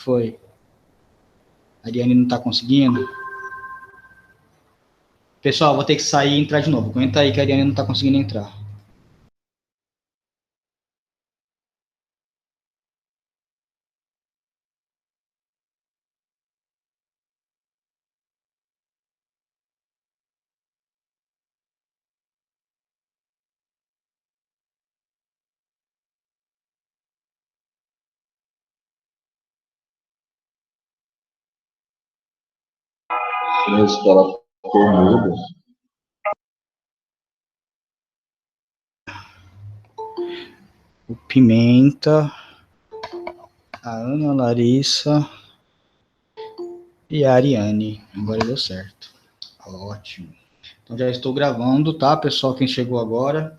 Foi. A Ariane não está conseguindo. Pessoal, vou ter que sair e entrar de novo. Aguenta aí que a Ariane não está conseguindo entrar. Isso, ela ficou muda. O Pimenta, a Ana Larissa e a Ariane. Agora deu certo. Ótimo. Então já estou gravando, tá, pessoal? Quem chegou agora,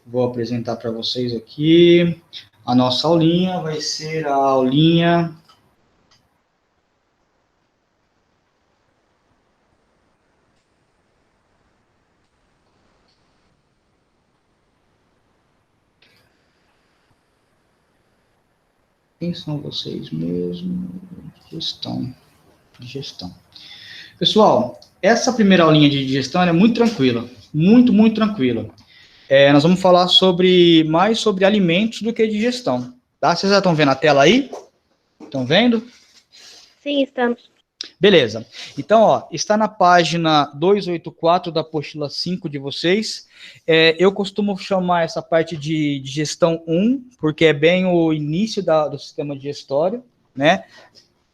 vou apresentar para vocês aqui. A nossa aulinha vai ser a aulinha... Quem são vocês mesmo? Digestão. Pessoal, essa primeira aulinha de digestão é muito tranquila. Muito tranquila. Nós vamos falar mais sobre alimentos do que digestão. Tá? Vocês já estão vendo a tela aí? Estão vendo? Sim, estamos. Beleza. Então, ó, está na página 284 da apostila 5 de vocês. Eu costumo chamar essa parte de digestão 1, porque é bem o início do sistema digestório, né?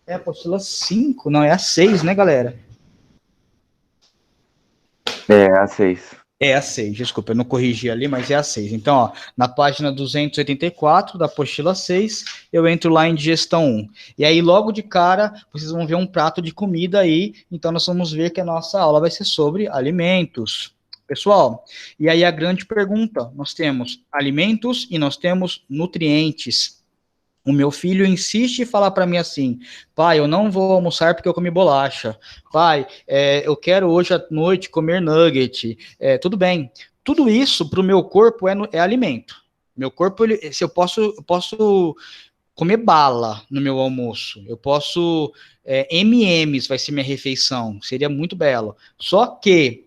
É a apostila 5, não, é a 6, né, galera? É a 6. É a 6, desculpa, eu não corrigi ali, mas é a 6. Então, ó, na página 284 da apostila 6, eu entro lá em digestão 1. E aí, logo de cara, vocês vão ver um prato de comida aí, então nós vamos ver que a nossa aula vai ser sobre alimentos. Pessoal, e aí a grande pergunta, nós temos alimentos e nós temos nutrientes. O meu filho insiste em falar para mim assim, pai, eu não vou almoçar porque eu comi bolacha. Pai, eu quero hoje à noite comer nugget. Tudo bem. Tudo isso para o meu corpo é alimento. Meu corpo, se eu posso comer bala no meu almoço. Eu posso... M&M's vai ser minha refeição. Seria muito belo. Só que,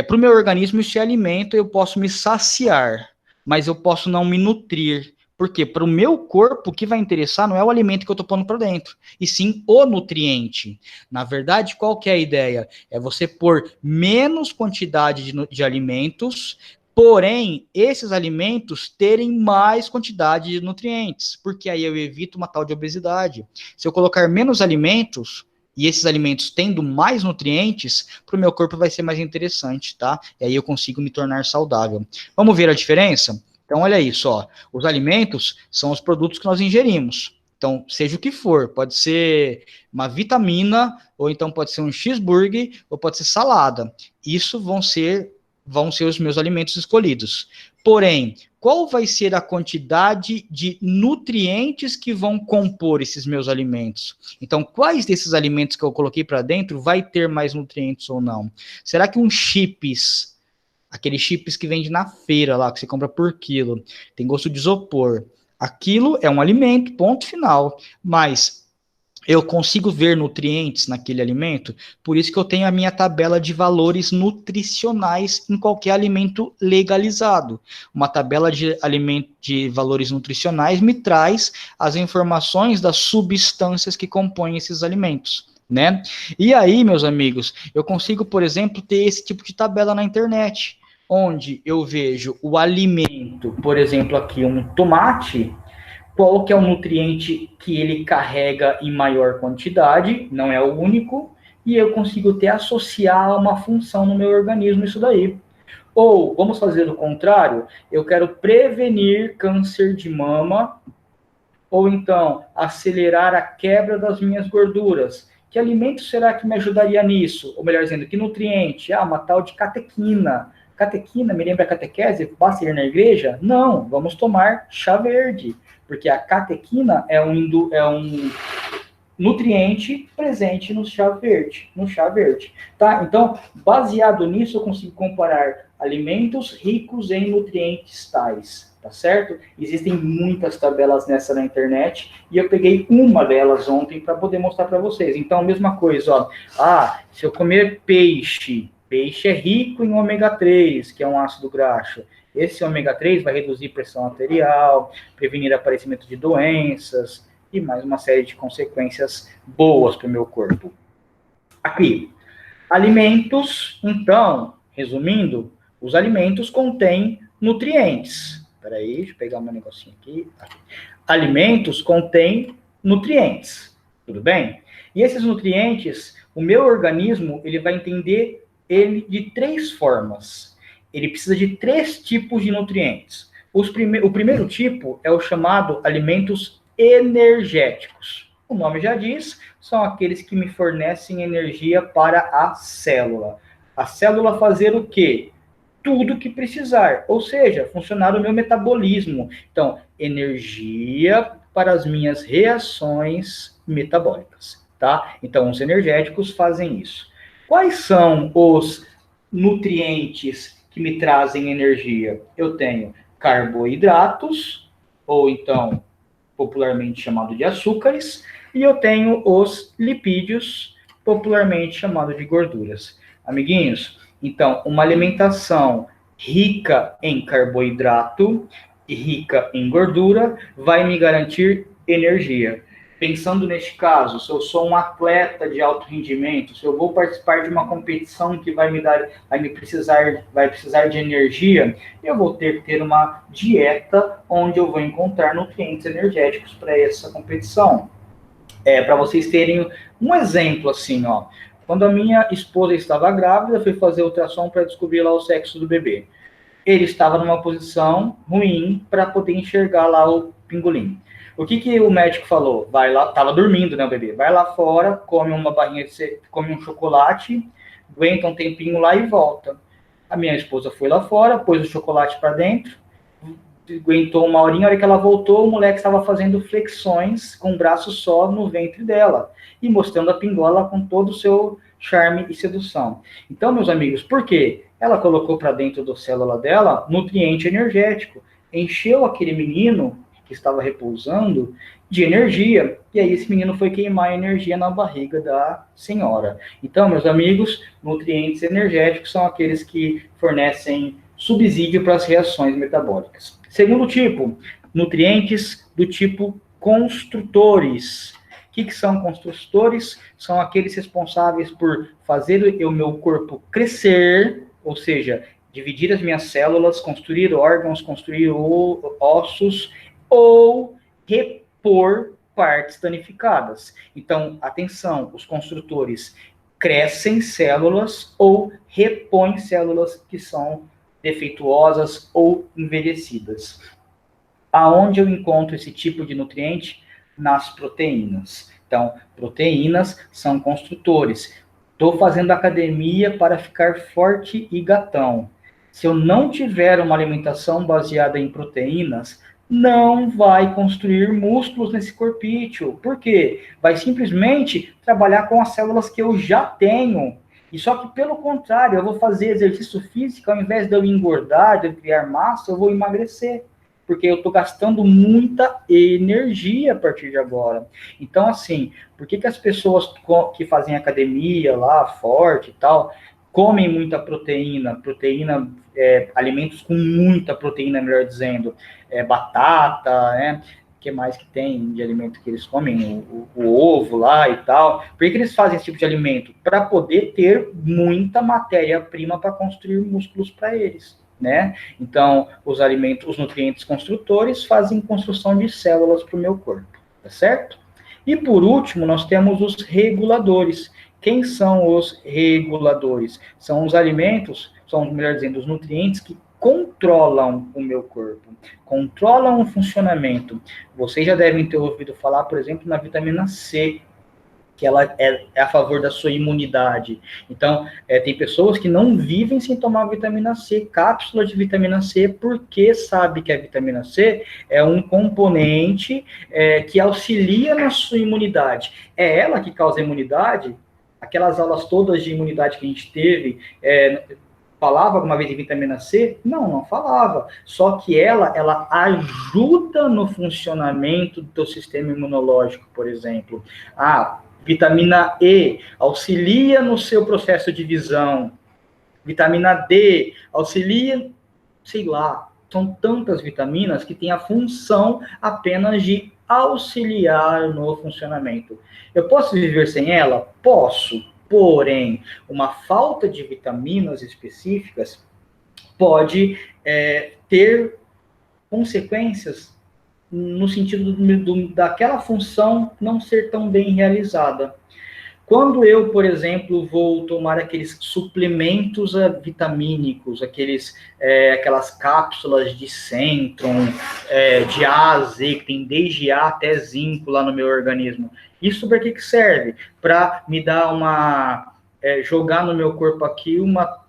para o meu organismo, isso é alimento, eu posso me saciar, mas eu posso não me nutrir. Porque para o meu corpo, o que vai interessar não é o alimento que eu estou pondo para dentro, e sim o nutriente. Na verdade, qual que é a ideia? É você pôr menos quantidade de alimentos, porém, esses alimentos terem mais quantidade de nutrientes, porque aí eu evito uma tal de obesidade. Se eu colocar menos alimentos, e esses alimentos tendo mais nutrientes, para o meu corpo vai ser mais interessante, tá? E aí eu consigo me tornar saudável. Vamos ver a diferença? Então, olha isso, ó. Os alimentos são os produtos que nós ingerimos. Então, seja o que for, pode ser uma vitamina, ou então pode ser um cheeseburger, ou pode ser salada. Isso vão ser os meus alimentos escolhidos. Porém, qual vai ser a quantidade de nutrientes que vão compor esses meus alimentos? Então, quais desses alimentos que eu coloquei para dentro vai ter mais nutrientes ou não? Será que um chips, aqueles chips que vende na feira lá, que você compra por quilo, tem gosto de isopor? Aquilo é um alimento, ponto final. Mas eu consigo ver nutrientes naquele alimento, por isso que eu tenho a minha tabela de valores nutricionais em qualquer alimento legalizado. Uma tabela de valores nutricionais me traz as informações das substâncias que compõem esses alimentos, né? E aí, meus amigos, eu consigo, por exemplo, ter esse tipo de tabela na internet, onde eu vejo o alimento, por exemplo, aqui um tomate, qual que é o nutriente que ele carrega em maior quantidade, não é o único, e eu consigo até associar uma função no meu organismo isso daí. Ou, vamos fazer o contrário, eu quero prevenir câncer de mama, ou então acelerar a quebra das minhas gorduras. Que alimento será que me ajudaria nisso? Ou melhor dizendo, que nutriente? Uma tal de catequina. Catequina, me lembra a catequese? Basta ir na igreja? Não, vamos tomar chá verde, porque a catequina é um nutriente presente no chá verde, tá? Então, baseado nisso, eu consigo comparar alimentos ricos em nutrientes tais. tá certo? Existem muitas tabelas nessa na internet, e eu peguei uma delas ontem para poder mostrar para vocês. Então, mesma coisa, ó. Se eu comer peixe é rico em ômega 3, que é um ácido graxo. Esse ômega 3 vai reduzir pressão arterial, prevenir aparecimento de doenças, e mais uma série de consequências boas para o meu corpo. Aqui, alimentos, então, resumindo, os alimentos contêm nutrientes. Espera aí, deixa eu pegar meu negocinho aqui. Alimentos contêm nutrientes, tudo bem? E esses nutrientes, o meu organismo, ele vai entender ele de 3 formas. Ele precisa de 3 tipos de nutrientes. O primeiro tipo é o chamado alimentos energéticos. O nome já diz, são aqueles que me fornecem energia para a célula. A célula fazer o quê? Tudo que precisar, ou seja, funcionar o meu metabolismo. Então, energia para as minhas reações metabólicas, tá? Então, os energéticos fazem isso. Quais são os nutrientes que me trazem energia? Eu tenho carboidratos, ou então, popularmente chamado de açúcares, e eu tenho os lipídios, popularmente chamado de gorduras. Amiguinhos, então, uma alimentação rica em carboidrato e rica em gordura vai me garantir energia. Pensando neste caso, se eu sou um atleta de alto rendimento, se eu vou participar de uma competição que vai precisar de energia, eu vou ter que ter uma dieta onde eu vou encontrar nutrientes energéticos para essa competição. Para vocês terem um exemplo assim, ó. Quando a minha esposa estava grávida, fui fazer ultrassom para descobrir lá o sexo do bebê. Ele estava numa posição ruim para poder enxergar lá o pingolim. O que o médico falou? Vai lá, estava dormindo, né, o bebê? Vai lá fora, come uma barrinha come um chocolate, aguenta um tempinho lá e volta. A minha esposa foi lá fora, pôs o chocolate para dentro, aguentou uma horinha, a hora que ela voltou, o moleque estava fazendo flexões com um braço só no ventre dela e mostrando a pingola com todo o seu charme e sedução. Então, meus amigos, por quê? Ela colocou para dentro da célula dela nutriente energético, encheu aquele menino que estava repousando de energia, e aí esse menino foi queimar energia na barriga da senhora. Então, meus amigos, nutrientes energéticos são aqueles que fornecem subsídio para as reações metabólicas. Segundo tipo, nutrientes do tipo construtores. O que são construtores? São aqueles responsáveis por fazer o meu corpo crescer, ou seja, dividir as minhas células, construir órgãos, construir ossos, ou repor partes danificadas. Então, atenção, os construtores crescem células ou repõem células que são defeituosas ou envelhecidas. Aonde eu encontro esse tipo de nutriente? Nas proteínas. Então, proteínas são construtores. Estou fazendo academia para ficar forte e gatão. Se eu não tiver uma alimentação baseada em proteínas, não vai construir músculos nesse corpício. Por quê? Vai simplesmente trabalhar com as células que eu já tenho. E só que, pelo contrário, eu vou fazer exercício físico, ao invés de eu engordar, de eu criar massa, eu vou emagrecer. Porque eu estou gastando muita energia a partir de agora. Então, assim, por que as pessoas que fazem academia lá, forte e tal, comem muita proteína, alimentos com muita proteína, melhor dizendo, batata, né? O que mais que tem de alimento que eles comem? O ovo lá e tal. Por que eles fazem esse tipo de alimento? Para poder ter muita matéria-prima para construir músculos para eles, né? Então, os nutrientes construtores fazem construção de células para o meu corpo, tá certo? E por último, nós temos os reguladores. Quem são os reguladores? São os alimentos, melhor dizendo, os nutrientes que controlam o meu corpo, controlam o funcionamento. Vocês já devem ter ouvido falar, por exemplo, na vitamina C, que ela é a favor da sua imunidade. Então, tem pessoas que não vivem sem tomar vitamina C, cápsula de vitamina C, porque sabe que a vitamina C é um componente que auxilia na sua imunidade. É ela que causa a imunidade. Aquelas aulas todas de imunidade que a gente teve, falava alguma vez de vitamina C? Não, não falava. Só que ela ajuda no funcionamento do teu sistema imunológico, por exemplo. Vitamina E auxilia no seu processo de visão. Vitamina D auxilia, sei lá, são tantas vitaminas que têm a função apenas de auxiliar no funcionamento. Eu posso viver sem ela? Posso. Porém, uma falta de vitaminas específicas pode ter consequências no sentido daquela função não ser tão bem realizada. Quando eu, por exemplo, vou tomar aqueles suplementos vitamínicos, aquelas cápsulas de Centrum, de A a Z, que tem desde A até zinco lá no meu organismo, isso para que serve? Para me dar jogar no meu corpo aqui uma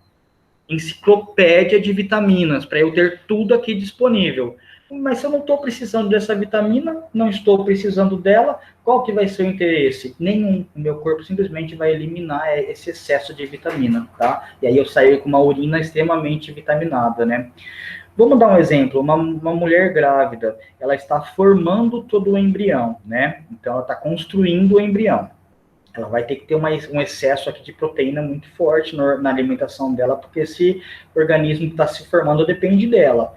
enciclopédia de vitaminas, para eu ter tudo aqui disponível. Mas se eu não estou precisando dessa vitamina, não estou precisando dela, qual que vai ser o interesse? Nenhum. O meu corpo simplesmente vai eliminar esse excesso de vitamina, tá? E aí eu saio com uma urina extremamente vitaminada, né? Vamos dar um exemplo. Uma mulher grávida, ela está formando todo o embrião, né? Então, ela está construindo o embrião. Ela vai ter que ter um excesso aqui de proteína muito forte na alimentação dela, porque esse organismo que está se formando depende dela.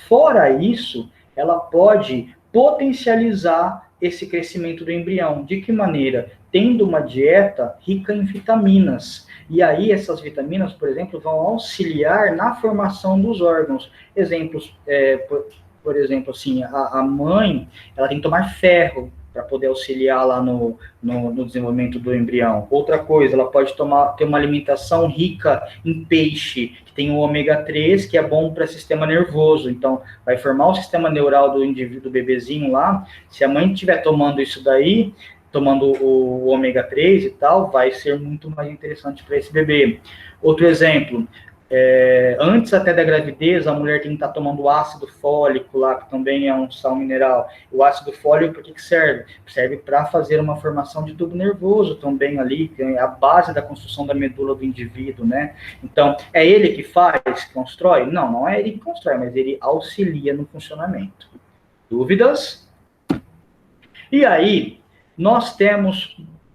Fora isso, ela pode potencializar esse crescimento do embrião. De que maneira? Tendo uma dieta rica em vitaminas. E aí, essas vitaminas, por exemplo, vão auxiliar na formação dos órgãos. Exemplos, por exemplo, assim, a mãe, ela tem que tomar ferro para poder auxiliar lá no desenvolvimento do embrião. Outra coisa, ela pode ter uma alimentação rica em peixe, que tem o ômega 3, que é bom para o sistema nervoso. Então, vai formar o sistema neural do indivíduo, do bebezinho lá. Se a mãe estiver tomando isso daí, tomando o ômega 3 e tal, vai ser muito mais interessante para esse bebê. Outro exemplo, antes até da gravidez, a mulher tem que estar tomando ácido fólico lá, que também é um sal mineral. O ácido fólico, para que serve? Serve para fazer uma formação de tubo nervoso também ali, que é a base da construção da medula do indivíduo, né? Então, é ele que faz, que constrói? Não, não é ele que constrói, mas ele auxilia no funcionamento. Dúvidas? E aí,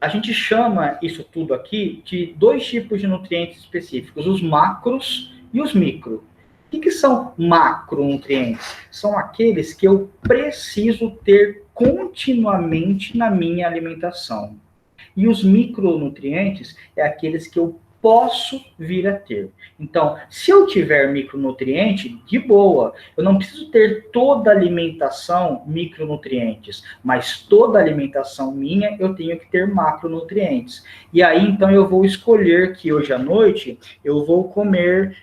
a gente chama isso tudo aqui de 2 tipos de nutrientes específicos, os macros e os micro. O que são macronutrientes? São aqueles que eu preciso ter continuamente na minha alimentação. E os micronutrientes é aqueles que eu posso vir a ter. Então, se eu tiver micronutriente, de boa. Eu não preciso ter toda a alimentação micronutrientes, mas toda a alimentação minha eu tenho que ter macronutrientes. E aí, então, eu vou escolher que hoje à noite eu vou comer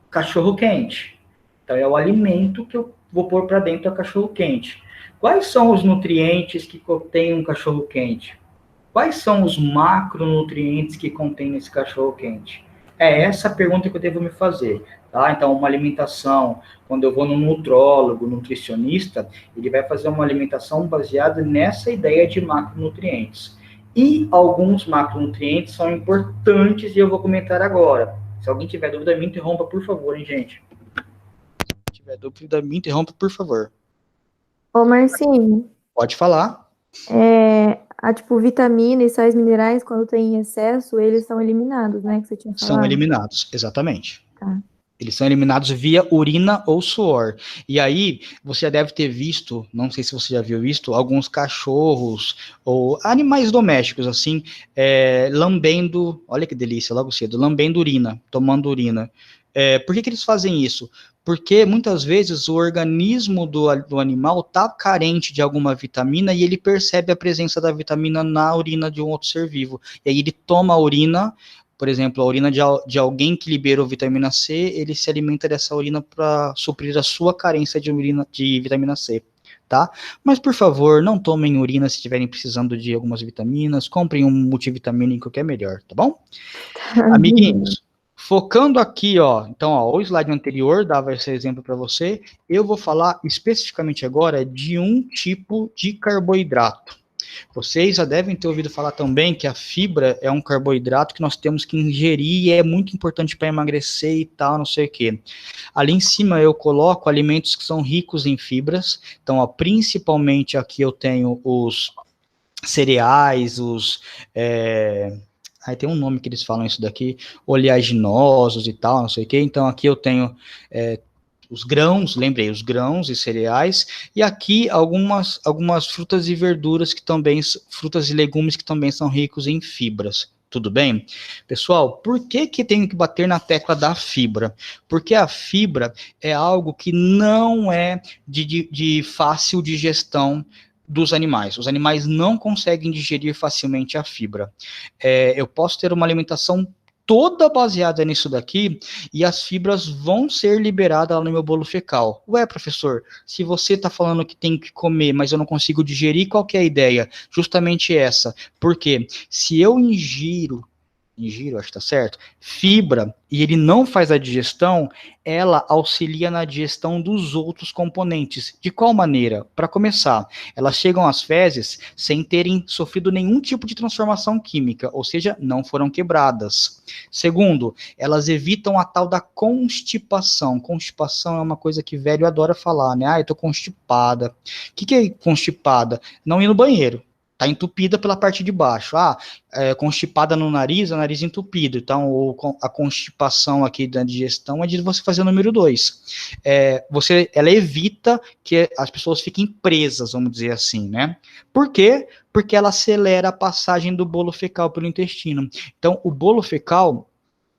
cachorro-quente. Então, é o alimento que eu vou pôr para dentro do cachorro-quente. Quais são os nutrientes que contém um cachorro-quente? Quais são os macronutrientes que contém esse cachorro-quente? É essa a pergunta que eu devo me fazer, tá? Então, uma alimentação, quando eu vou no nutrólogo, nutricionista, ele vai fazer uma alimentação baseada nessa ideia de macronutrientes. E alguns macronutrientes são importantes e eu vou comentar agora. Se alguém tiver dúvida, me interrompa, por favor, hein, gente? Se tiver dúvida, me interrompa, por favor. Ô, Marcinho. Pode falar. Vitamina e sais minerais, quando tem em excesso, eles são eliminados, né? Que você tinha falado. São eliminados, exatamente. Tá. Eles são eliminados via urina ou suor. E aí, você já deve ter visto, não sei se você já viu visto, alguns cachorros ou animais domésticos, assim, lambendo, olha que delícia, logo cedo, lambendo urina, tomando urina. Por que eles fazem isso? Porque muitas vezes o organismo do animal está carente de alguma vitamina e ele percebe a presença da vitamina na urina de um outro ser vivo. E aí ele toma a urina, por exemplo, a urina de alguém que liberou vitamina C, ele se alimenta dessa urina para suprir a sua carência de vitamina C, tá? Mas, por favor, não tomem urina se estiverem precisando de algumas vitaminas, comprem um multivitamínico que é melhor, tá bom? Amiguinhos, focando aqui, então, o slide anterior dava esse exemplo para você, eu vou falar especificamente agora de um tipo de carboidrato, Vocês já devem ter ouvido falar também que a fibra é um carboidrato que nós temos que ingerir e é muito importante para emagrecer e tal, não sei o quê. Ali em cima eu coloco alimentos que são ricos em fibras. Então, ó, principalmente aqui eu tenho os cereais, aí tem um nome que eles falam isso daqui, oleaginosos e tal, não sei o quê. Então, aqui eu tenho os grãos, lembrei, os grãos e cereais, e aqui algumas frutas e verduras que também, frutas e legumes que também são ricos em fibras. Tudo bem? Pessoal, por que tenho que bater na tecla da fibra? Porque a fibra é algo que não é de fácil digestão dos animais. Os animais não conseguem digerir facilmente a fibra. Eu posso ter uma alimentação toda baseada nisso daqui, e as fibras vão ser liberadas lá no meu bolo fecal. Ué, professor, se você está falando que tem que comer, mas eu não consigo digerir, qual que é a ideia? Justamente essa. Porque se eu ingiro, acho que tá certo, fibra, e ele não faz a digestão, ela auxilia na digestão dos outros componentes. De qual maneira? Para começar, elas chegam às fezes sem terem sofrido nenhum tipo de transformação química, ou seja, não foram quebradas. Segundo, elas evitam a tal da constipação. Constipação é uma coisa que velho adora falar, né? Ah, eu tô constipada. O que é constipada? Não ir no banheiro. Tá entupida pela parte de baixo. Constipada no nariz, o nariz entupido. Então, a constipação aqui da digestão é de você fazer o número 2. Ela evita que as pessoas fiquem presas, vamos dizer assim, né? Por quê? Porque ela acelera a passagem do bolo fecal pelo intestino. Então, o bolo fecal,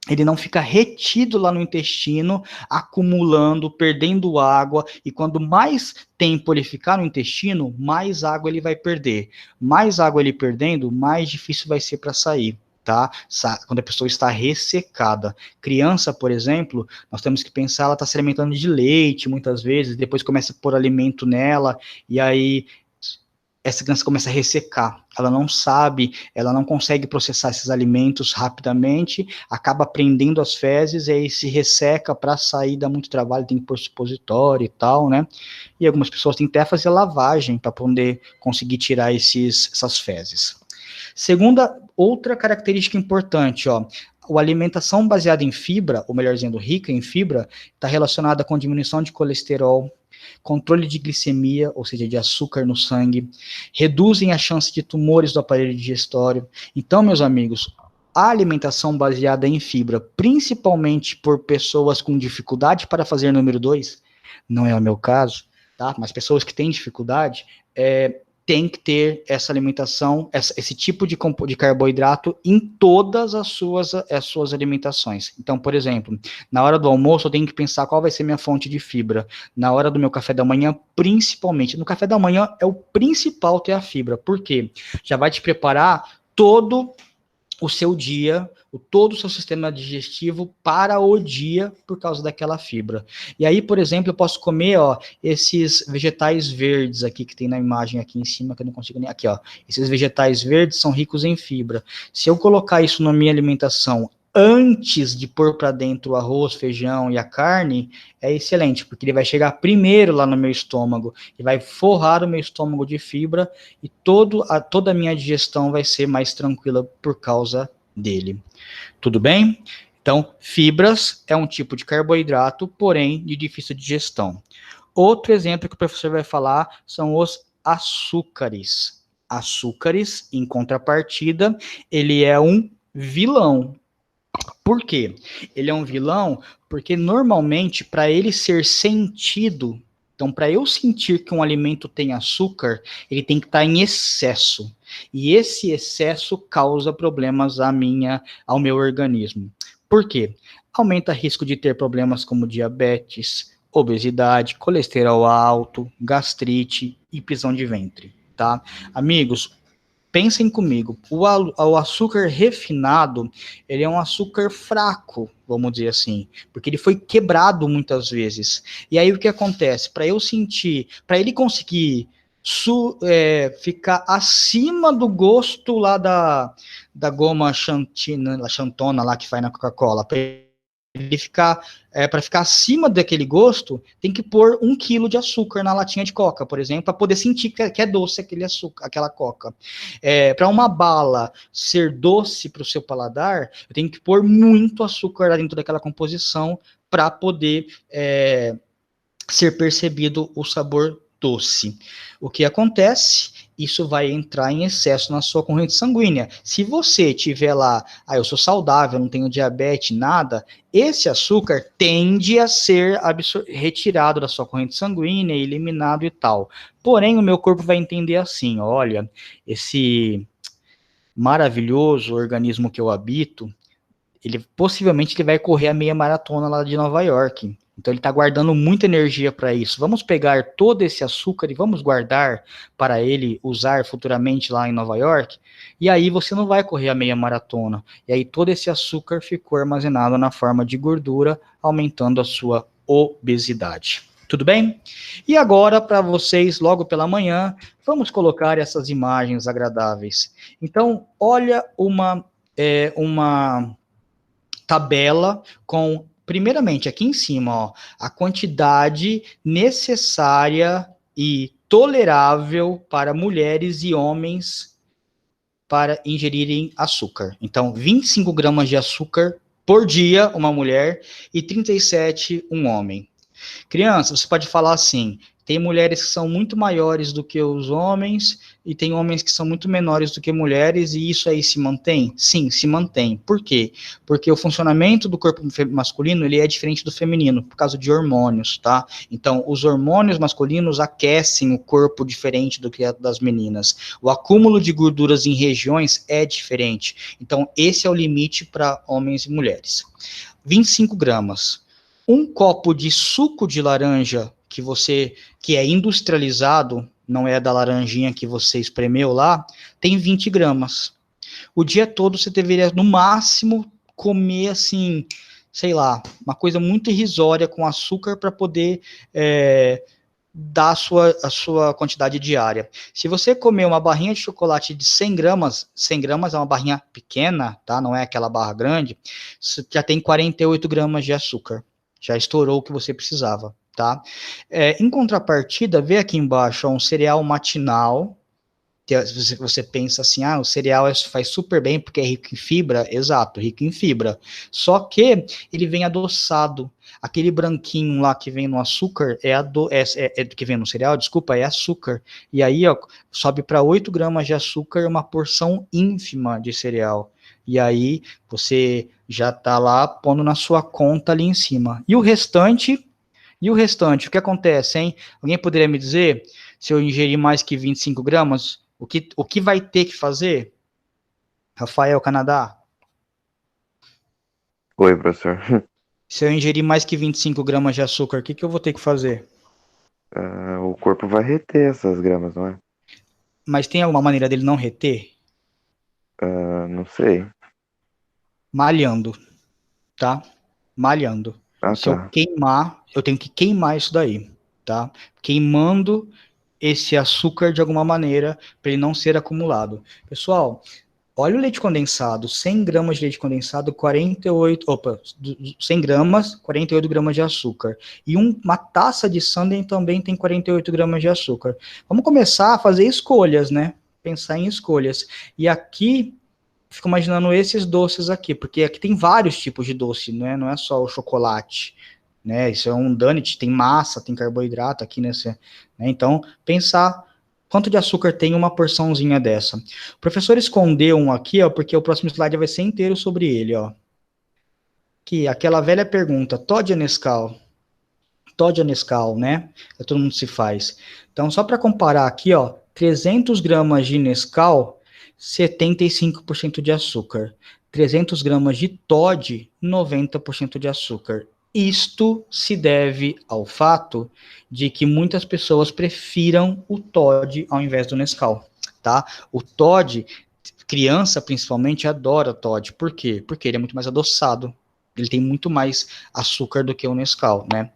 ele não fica retido lá no intestino, acumulando, perdendo água, e quando mais tempo ele ficar no intestino, mais água ele vai perder. Mais água ele perdendo, mais difícil vai ser para sair, tá? Quando a pessoa está ressecada. Criança, por exemplo, nós temos que pensar, ela está se alimentando de leite, muitas vezes, depois começa a pôr alimento nela, e aí essa criança começa a ressecar, ela não sabe, ela não consegue processar esses alimentos rapidamente, acaba prendendo as fezes, e aí se resseca, para sair dá muito trabalho, tem que pôr supositório e tal, né? E algumas pessoas têm até fazer lavagem para poder conseguir tirar essas fezes. Outra característica importante, ó, a alimentação baseada em fibra, ou melhor dizendo, rica em fibra, está relacionada com diminuição de colesterol, controle de glicemia, ou seja, de açúcar no sangue, reduzem a chance de tumores do aparelho digestório. Então, meus amigos, a alimentação baseada em fibra, principalmente por pessoas com dificuldade para fazer número 2, não é o meu caso, tá? Mas pessoas que têm dificuldade, tem que ter essa alimentação, esse tipo de carboidrato em todas as suas alimentações. Então, por exemplo, na hora do almoço eu tenho que pensar qual vai ser minha fonte de fibra. Na hora do meu café da manhã, principalmente. No café da manhã é o principal ter a fibra. Por quê? Já vai te preparar todo o seu dia, todo o seu sistema digestivo para o dia por causa daquela fibra. E aí, por exemplo, eu posso comer, ó, esses vegetais verdes aqui que tem na imagem aqui em cima, que eu não consigo nem... Aqui, ó. Esses vegetais verdes são ricos em fibra. Se eu colocar isso na minha alimentação antes de pôr para dentro o arroz, feijão e a carne, é excelente, porque ele vai chegar primeiro lá no meu estômago, e vai forrar o meu estômago de fibra, e toda a minha digestão vai ser mais tranquila por causa dele. Tudo bem? Então, fibras é um tipo de carboidrato, porém de difícil digestão. Outro exemplo que o professor vai falar são os açúcares. Açúcares, em contrapartida, ele é um vilão. Por quê? Ele é um vilão porque normalmente para ele ser sentido, então para eu sentir que um alimento tem açúcar, ele tem que estar em excesso. E esse excesso causa problemas ao meu organismo. Por quê? Aumenta o risco de ter problemas como diabetes, obesidade, colesterol alto, gastrite e prisão de ventre, tá? Amigos, pensem comigo, o açúcar refinado, ele é um açúcar fraco, vamos dizer assim, porque ele foi quebrado muitas vezes. E aí o que acontece? Para ele conseguir ficar acima do gosto lá da goma xantona lá que faz na Coca-Cola, para ele ficar, para ficar acima daquele gosto, tem que pôr 1 quilo de açúcar na latinha de coca, por exemplo, para poder sentir que é doce aquele açúcar, aquela coca. Para uma bala ser doce para o seu paladar, eu tenho que pôr muito açúcar lá dentro daquela composição para poder ser percebido o sabor doce. O que acontece? Isso vai entrar em excesso na sua corrente sanguínea. Se você tiver lá, eu sou saudável, não tenho diabetes, nada, esse açúcar tende a ser retirado da sua corrente sanguínea, eliminado e tal. Porém, o meu corpo vai entender assim, olha, esse maravilhoso organismo que eu habito, possivelmente ele vai correr a meia maratona lá de Nova York. Então ele está guardando muita energia para isso. Vamos pegar todo esse açúcar e vamos guardar para ele usar futuramente lá em Nova York. E aí você não vai correr a meia maratona. E aí todo esse açúcar ficou armazenado na forma de gordura, aumentando a sua obesidade. Tudo bem? E agora, para vocês, logo pela manhã, vamos colocar essas imagens agradáveis. Então, olha uma tabela com, primeiramente, aqui em cima, ó, a quantidade necessária e tolerável para mulheres e homens para ingerirem açúcar. Então, 25 gramas de açúcar por dia, uma mulher, e 37, um homem. Criança, você pode falar assim, tem mulheres que são muito maiores do que os homens, e tem homens que são muito menores do que mulheres, e isso aí se mantém? Sim, se mantém. Por quê? Porque o funcionamento do corpo masculino, ele é diferente do feminino, por causa de hormônios, tá? Então, os hormônios masculinos aquecem o corpo diferente do que a das meninas. O acúmulo de gorduras em regiões é diferente. Então, esse é o limite para homens e mulheres. 25 gramas. Um copo de suco de laranja que é industrializado, não é da laranjinha que você espremeu lá, tem 20 gramas. O dia todo você deveria, no máximo, comer, assim, sei lá, uma coisa muito irrisória com açúcar para poder dar a sua quantidade diária. Se você comer uma barrinha de chocolate de 100 gramas é uma barrinha pequena, tá? Não é aquela barra grande, já tem 48 gramas de açúcar. Já estourou o que você precisava, tá? Em contrapartida, vê aqui embaixo, ó, um cereal matinal, que você pensa assim, o cereal faz super bem porque é rico em fibra, exato, rico em fibra, só que ele vem adoçado, aquele branquinho lá que vem no açúcar, que vem no cereal, desculpa, é açúcar, e aí, ó, sobe para 8 gramas de açúcar, uma porção ínfima de cereal, e aí você já tá lá pondo na sua conta ali em cima. E o restante, o que acontece, hein? Alguém poderia me dizer, se eu ingerir mais que 25 gramas, o que vai ter que fazer? Rafael, Canadá? Oi, professor. Se eu ingerir mais que 25 gramas de açúcar, o que eu vou ter que fazer? O corpo vai reter essas gramas, não é? Mas tem alguma maneira dele não reter? Não sei. Malhando, tá? Malhando. Se eu Tá. queimar, eu tenho que queimar isso daí, tá? Queimando esse açúcar de alguma maneira para ele não ser acumulado. Pessoal, olha o leite condensado, 100 gramas de leite condensado, 100 gramas, 48 gramas de açúcar. E uma taça de sundae também tem 48 gramas de açúcar. Vamos começar a fazer escolhas, né? Pensar em escolhas. E aqui, fico imaginando esses doces aqui, porque aqui tem vários tipos de doce, né? Não é só o chocolate, né? Isso é um donut, tem massa, tem carboidrato aqui nesse, né? Então, pensar quanto de açúcar tem uma porçãozinha dessa. O professor escondeu um aqui, ó, porque o próximo slide vai ser inteiro sobre ele, ó. Que aquela velha pergunta, Toddy ou Nescau? Toddy ou Nescau, né? Todo mundo se faz. Então, só para comparar aqui, ó, 300 gramas de Nescau, 75% de açúcar. 300 gramas de Toddy, 90% de açúcar. Isto se deve ao fato de que muitas pessoas prefiram o Toddy ao invés do Nescau, tá? O Toddy, criança principalmente, adora Toddy. Por quê? Porque ele é muito mais adoçado. Ele tem muito mais açúcar do que o Nescau, né?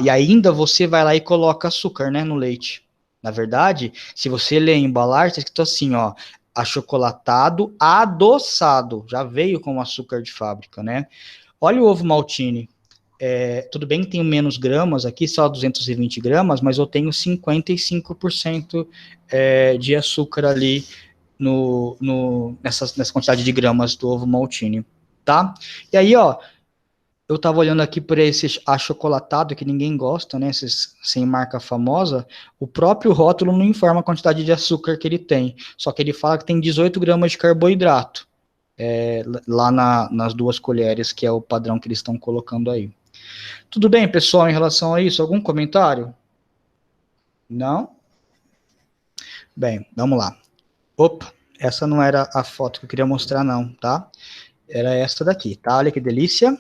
E ainda você vai lá e coloca açúcar, né, no leite. Na verdade, se você ler a embalagem, está escrito assim, ó, achocolatado, adoçado. Já veio com açúcar de fábrica, né? Olha o ovo maltine. Tudo bem que tenho menos gramas aqui, só 220 gramas, mas eu tenho 55% de açúcar ali nessa quantidade de gramas do ovo maltine, tá? E aí, ó, eu tava olhando aqui por esse achocolatado que ninguém gosta, né? Esses sem marca famosa. O próprio rótulo não informa a quantidade de açúcar que ele tem. Só que ele fala que tem 18 gramas de carboidrato. Lá nas 2 colheres, que é o padrão que eles estão colocando aí. Tudo bem, pessoal, em relação a isso? Algum comentário? Não? Bem, vamos lá. Opa, essa não era a foto que eu queria mostrar, não, tá? Era essa daqui, tá? Olha que delícia.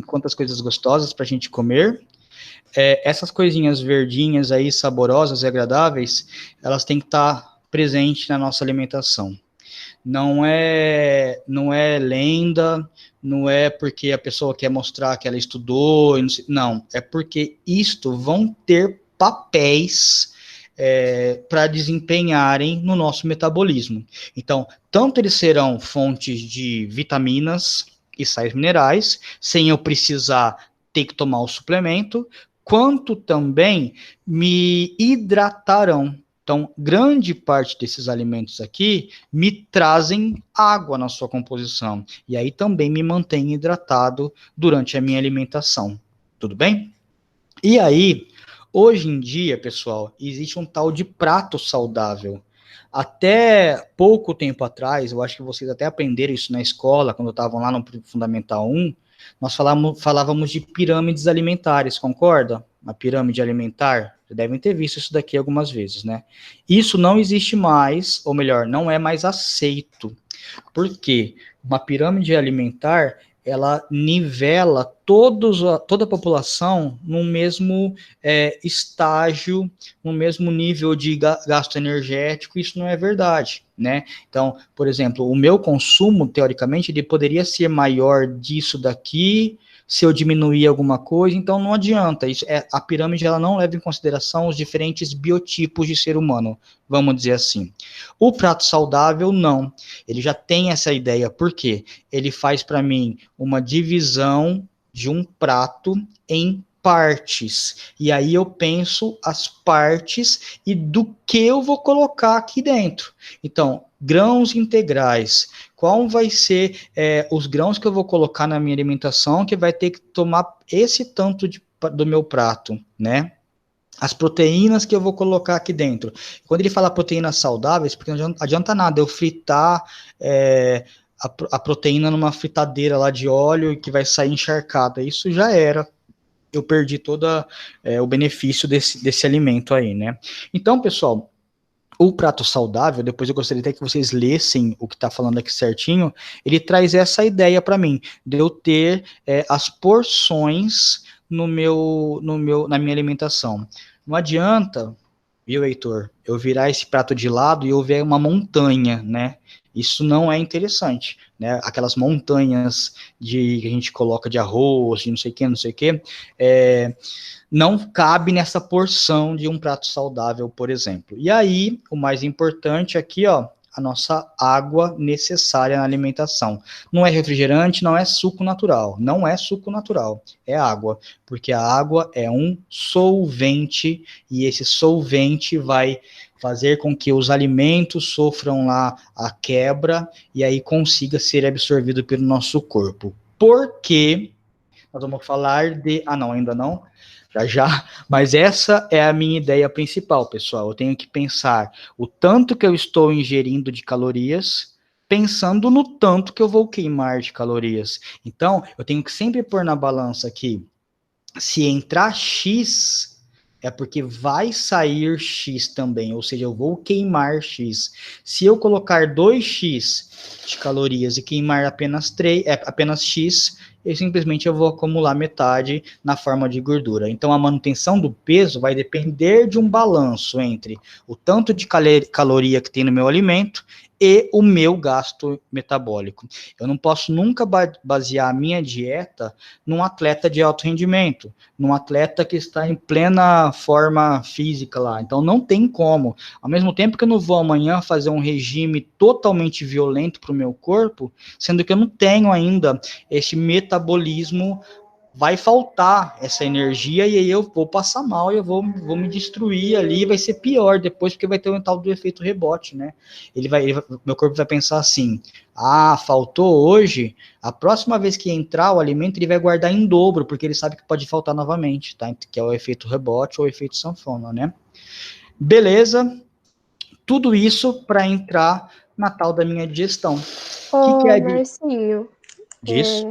Quantas coisas gostosas pra gente comer. Essas coisinhas verdinhas aí, saborosas e agradáveis, elas têm que estar presentes na nossa alimentação. Não é lenda, não é porque a pessoa quer mostrar que ela estudou, não, é porque isto vão ter papéis para desempenharem no nosso metabolismo. Então, tanto eles serão fontes de vitaminas e sais minerais, sem eu precisar ter que tomar o suplemento, quanto também me hidratarão. Então, grande parte desses alimentos aqui me trazem água na sua composição. E aí também me mantém hidratado durante a minha alimentação. Tudo bem? E aí, hoje em dia, pessoal, existe um tal de prato saudável. Até pouco tempo atrás, eu acho que vocês até aprenderam isso na escola, quando estavam lá no Fundamental 1, nós falávamos de pirâmides alimentares, concorda? Uma pirâmide alimentar, vocês devem ter visto isso daqui algumas vezes, né? Isso não existe mais, ou melhor, não é mais aceito. Por quê? Uma pirâmide alimentar, ela nivela toda a população no mesmo estágio, no mesmo nível de gasto energético. Isso não é verdade, né? Então, por exemplo, o meu consumo, teoricamente, ele poderia ser maior disso daqui, se eu diminuir alguma coisa, então não adianta. A pirâmide ela não leva em consideração os diferentes biotipos de ser humano, vamos dizer assim. O prato saudável, não. Ele já tem essa ideia, por quê? Ele faz para mim uma divisão de um prato em partes. E aí eu penso as partes e do que eu vou colocar aqui dentro. Então, grãos integrais. Qual vai ser os grãos que eu vou colocar na minha alimentação que vai ter que tomar esse tanto do meu prato, né? As proteínas que eu vou colocar aqui dentro. Quando ele fala proteínas saudáveis, porque não adianta nada eu fritar a proteína numa fritadeira lá de óleo que vai sair encharcada. Isso já era. Eu perdi todo o benefício desse alimento aí, né? Então, pessoal, o prato saudável, depois eu gostaria até que vocês lessem o que está falando aqui certinho, ele traz essa ideia para mim, de eu ter as porções na minha alimentação. Não adianta, viu, Heitor, eu virar esse prato de lado e eu ver uma montanha, né? Isso não é interessante, né? Aquelas montanhas que a gente coloca de arroz, de não sei o que, não cabe nessa porção de um prato saudável, por exemplo. E aí, o mais importante aqui, ó, a nossa água necessária na alimentação. Não é refrigerante, não é suco natural. Não é suco natural, é água. Porque a água é um solvente, e esse solvente vai fazer com que os alimentos sofram lá a quebra, e aí consiga ser absorvido pelo nosso corpo. Porque nós vamos falar de... Ah, não, ainda não. Já, mas essa é a minha ideia principal, pessoal. Eu tenho que pensar o tanto que eu estou ingerindo de calorias, pensando no tanto que eu vou queimar de calorias. Então, eu tenho que sempre pôr na balança aqui, se entrar X, é porque vai sair X também, ou seja, eu vou queimar X. Se eu colocar 2X de calorias e queimar apenas X, eu vou acumular metade na forma de gordura. Então, a manutenção do peso vai depender de um balanço entre o tanto de caloria que tem no meu alimento e o meu gasto metabólico. Eu não posso nunca basear a minha dieta num atleta de alto rendimento, num atleta que está em plena forma física lá. Então não tem como. Ao mesmo tempo que eu não vou amanhã fazer um regime totalmente violento para o meu corpo, sendo que eu não tenho ainda esse metabolismo, vai faltar essa energia e aí eu vou passar mal e eu vou me destruir ali, vai ser pior depois, porque vai ter um tal do efeito rebote, né? Meu corpo vai pensar assim, faltou hoje, a próxima vez que entrar o alimento, ele vai guardar em dobro, porque ele sabe que pode faltar novamente, tá? Que é o efeito rebote ou o efeito sanfona, né? Beleza, tudo isso para entrar na tal da minha digestão. O que é Marcinho, disso?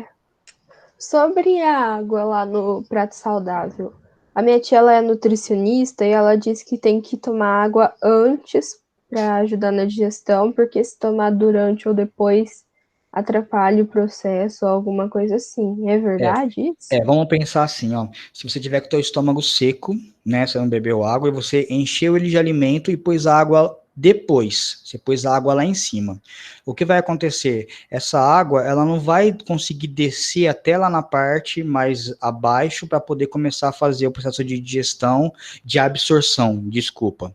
sobre a água lá no prato saudável, a minha tia ela é nutricionista e ela diz que tem que tomar água antes para ajudar na digestão, porque se tomar durante ou depois atrapalha o processo ou alguma coisa assim. É verdade isso? Vamos pensar assim, ó. Se você tiver com o teu estômago seco, né, você não bebeu água, e você encheu ele de alimento e pôs água depois, você pôs a água lá em cima. O que vai acontecer? Essa água, ela não vai conseguir descer até lá na parte mais abaixo para poder começar a fazer o processo de digestão, de absorção, desculpa.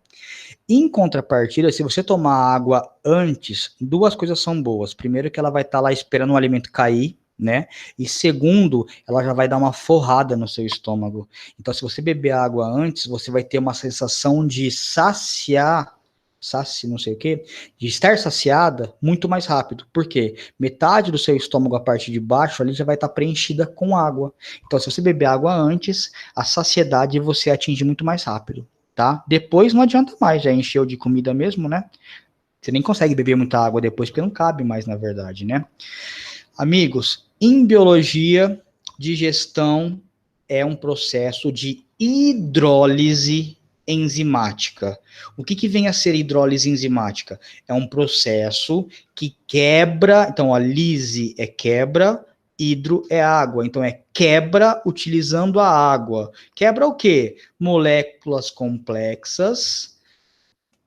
Em contrapartida, se você tomar água antes, duas coisas são boas. Primeiro, que ela vai estar lá esperando o alimento cair, né? E segundo, ela já vai dar uma forrada no seu estômago. Então, se você beber água antes, você vai ter uma sensação de não sei o quê, de estar saciada muito mais rápido. Por quê? Metade do seu estômago, a parte de baixo, ali já vai estar preenchida com água. Então, se você beber água antes, a saciedade você atinge muito mais rápido. Tá? Depois não adianta mais, já encheu de comida mesmo, né? Você nem consegue beber muita água depois, porque não cabe mais, na verdade, né? Amigos, em biologia, digestão é um processo de hidrólise enzimática. O que vem a ser hidrólise enzimática? É um processo que quebra, então a lise é quebra, hidro é água, então é quebra utilizando a água. Quebra o quê? Moléculas complexas,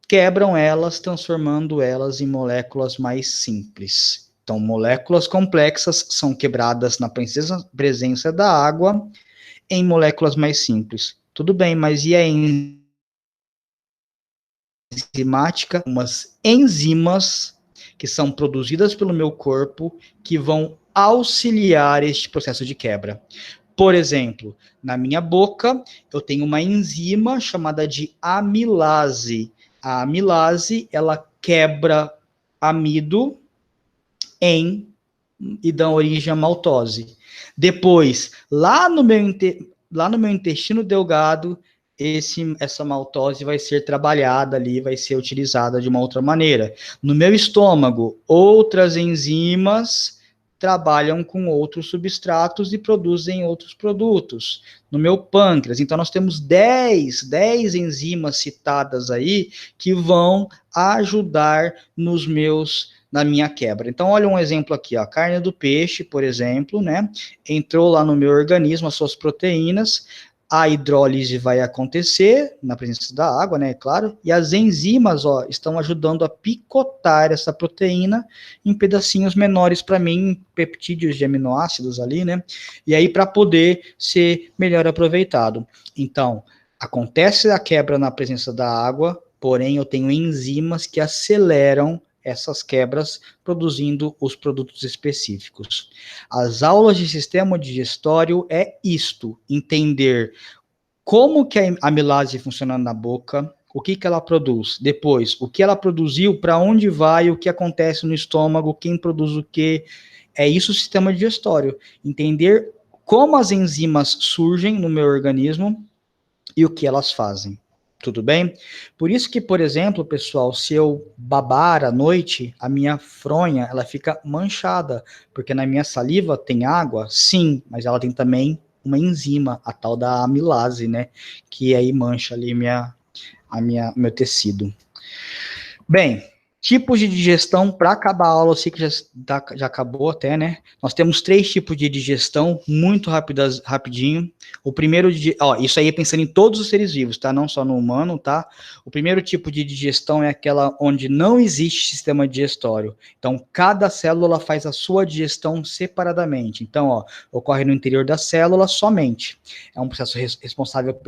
quebram elas, transformando elas em moléculas mais simples. Então, moléculas complexas são quebradas na presença da água em moléculas mais simples. Tudo bem, mas e a enzimática? Umas enzimas que são produzidas pelo meu corpo que vão auxiliar este processo de quebra. Por exemplo, na minha boca, eu tenho uma enzima chamada de amilase. A amilase, ela quebra amido e dá origem à maltose. Depois, lá no meu intestino delgado, essa maltose vai ser trabalhada ali, vai ser utilizada de uma outra maneira. No meu estômago, outras enzimas trabalham com outros substratos e produzem outros produtos. No meu pâncreas, então nós temos 10 enzimas citadas aí que vão ajudar na minha quebra. Então, olha um exemplo aqui, ó, a carne do peixe, por exemplo, né, entrou lá no meu organismo, as suas proteínas, a hidrólise vai acontecer na presença da água, né, é claro, e as enzimas, ó, estão ajudando a picotar essa proteína em pedacinhos menores para mim, peptídeos de aminoácidos ali, né, e aí para poder ser melhor aproveitado. Então, acontece a quebra na presença da água, porém eu tenho enzimas que aceleram essas quebras, produzindo os produtos específicos. As aulas de sistema digestório é isto, entender como que a amilase funciona na boca, o que ela produz, depois, o que ela produziu, para onde vai, o que acontece no estômago, quem produz o que, é isso o sistema digestório, entender como as enzimas surgem no meu organismo e o que elas fazem. Tudo bem? Por isso que, por exemplo, pessoal, se eu babar à noite, a minha fronha, ela fica manchada, porque na minha saliva tem água, sim, mas ela tem também uma enzima, a tal da amilase, né, que aí mancha ali meu tecido. Bem, Tipos de digestão, para acabar a aula, eu sei que já acabou até, né? Nós temos 3 tipos de digestão, muito rapidinho. O primeiro, isso aí é pensando em todos os seres vivos, tá? Não só no humano, tá? O primeiro tipo de digestão é aquela onde não existe sistema digestório. Então, cada célula faz a sua digestão separadamente. Então, ocorre no interior da célula somente. É um processo responsável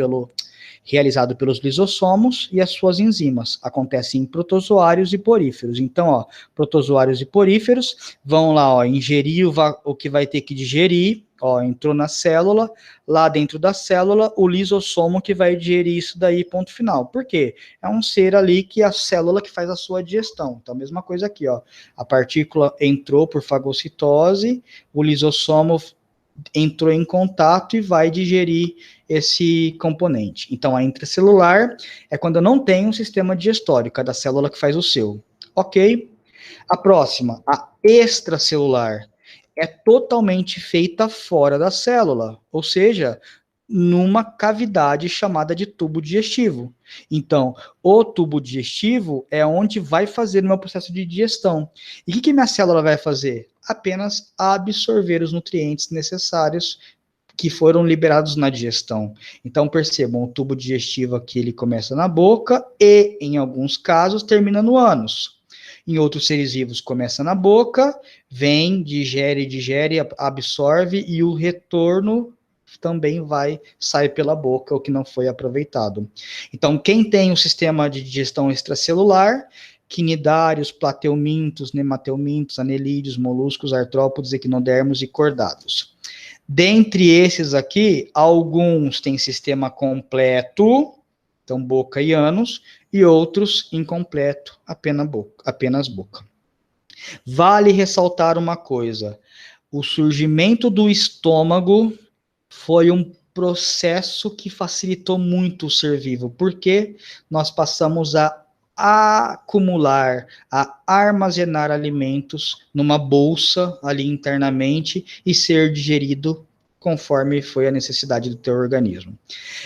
realizado pelos lisossomos e as suas enzimas. Acontece em protozoários e poríferos. Então, protozoários e poríferos vão lá, ingerir o que vai ter que digerir, entrou na célula, lá dentro da célula, o lisossomo que vai digerir isso daí, ponto final. Por quê? É um ser ali que é a célula que faz a sua digestão. Então, a mesma coisa aqui, a partícula entrou por fagocitose, o lisossomo entrou em contato e vai digerir esse componente. Então, a intracelular é quando eu não tenho um sistema digestório, cada célula que faz o seu. Ok? A próxima, a extracelular, é totalmente feita fora da célula, ou seja, numa cavidade chamada de tubo digestivo. Então, o tubo digestivo é onde vai fazer o meu processo de digestão. E o que minha célula vai fazer? Apenas absorver os nutrientes necessários que foram liberados na digestão. Então, percebam, o tubo digestivo aqui, ele começa na boca e, em alguns casos, termina no ânus. Em outros seres vivos, começa na boca, vem, digere, absorve, e o retorno também sai pela boca, o que não foi aproveitado. Então, quem tem o sistema de digestão extracelular, quinidários, plateumintos, nemateumintos, anelídeos, moluscos, artrópodes, equinodermos e cordados. Dentre esses aqui, alguns têm sistema completo, então boca e ânus, e outros incompleto, apenas boca. Vale ressaltar uma coisa: o surgimento do estômago foi um processo que facilitou muito o ser vivo, porque nós passamos a acumular, a armazenar alimentos numa bolsa ali internamente e ser digerido conforme foi a necessidade do teu organismo.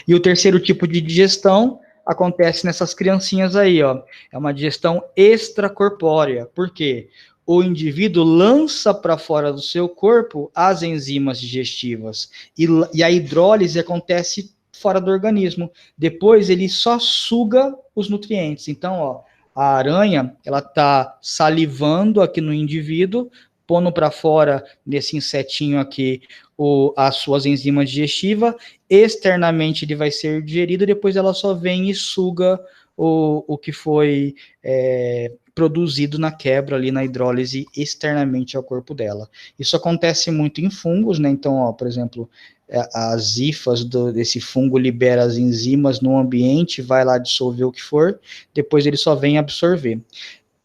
E o terceiro tipo de digestão acontece nessas criancinhas aí, é uma digestão extracorpórea. Por quê? O indivíduo lança para fora do seu corpo as enzimas digestivas e a hidrólise acontece fora do organismo. Depois ele só suga os nutrientes. Então, a aranha, ela está salivando aqui no indivíduo, pondo para fora nesse insetinho aqui as suas enzimas digestivas, externamente ele vai ser digerido, depois ela só vem e suga o que foi produzido na quebra ali na hidrólise externamente ao corpo dela. Isso acontece muito em fungos, né? Então, por exemplo, as hifas desse fungo libera as enzimas no ambiente, vai lá dissolver o que for, depois ele só vem absorver.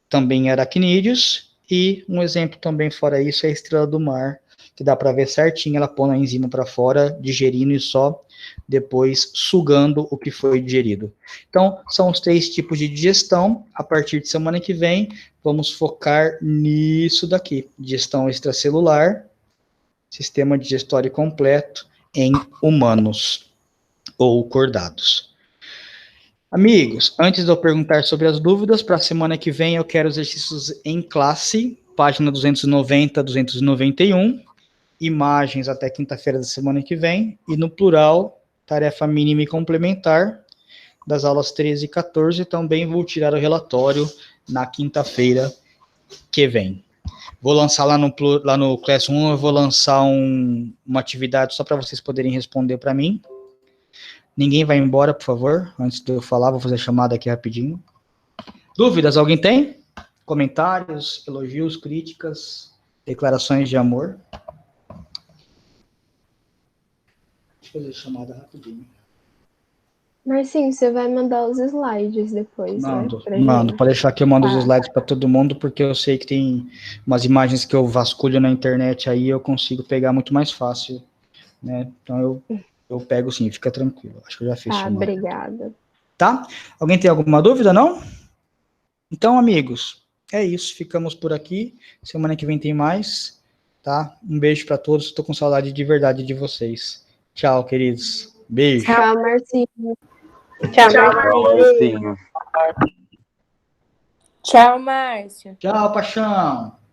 Também aracnídeos, e um exemplo também fora isso é a estrela do mar, que dá para ver certinho, ela põe a enzima para fora, digerindo e só depois sugando o que foi digerido. Então, são os 3 tipos de digestão. A partir de semana que vem, vamos focar nisso daqui: digestão extracelular, sistema digestório completo em humanos ou cordados. Amigos, antes de eu perguntar sobre as dúvidas, para a semana que vem eu quero exercícios em classe, página 290, 291, imagens até quinta-feira da semana que vem, e no plural, tarefa mínima e complementar, das aulas 13 e 14, também vou tirar o relatório na quinta-feira que vem. Vou lançar lá no Classroom, eu vou lançar uma atividade só para vocês poderem responder para mim. Ninguém vai embora, por favor. Antes de eu falar, vou fazer a chamada aqui rapidinho. Dúvidas? Alguém tem? Comentários, elogios, críticas, declarações de amor? Deixa eu fazer a chamada rapidinho. Marcinho, você vai mandar os slides depois, Mando, né? mando. Pode deixar que eu mando os Tá. slides para todo mundo, porque eu sei que tem umas imagens que eu vasculho na internet aí, eu consigo pegar muito mais fácil, né? Então eu pego sim, fica tranquilo. Acho que eu já fiz chamada. Obrigada. Tá? Alguém tem alguma dúvida, não? Então, amigos, é isso. Ficamos por aqui. Semana que vem tem mais, tá? Um beijo para todos. Estou com saudade de verdade de vocês. Tchau, queridos. Beijo. Tchau, Marcinho. Tchau, Marcinho. Tchau, Marcinho. Tchau, Márcio. Tchau, paixão.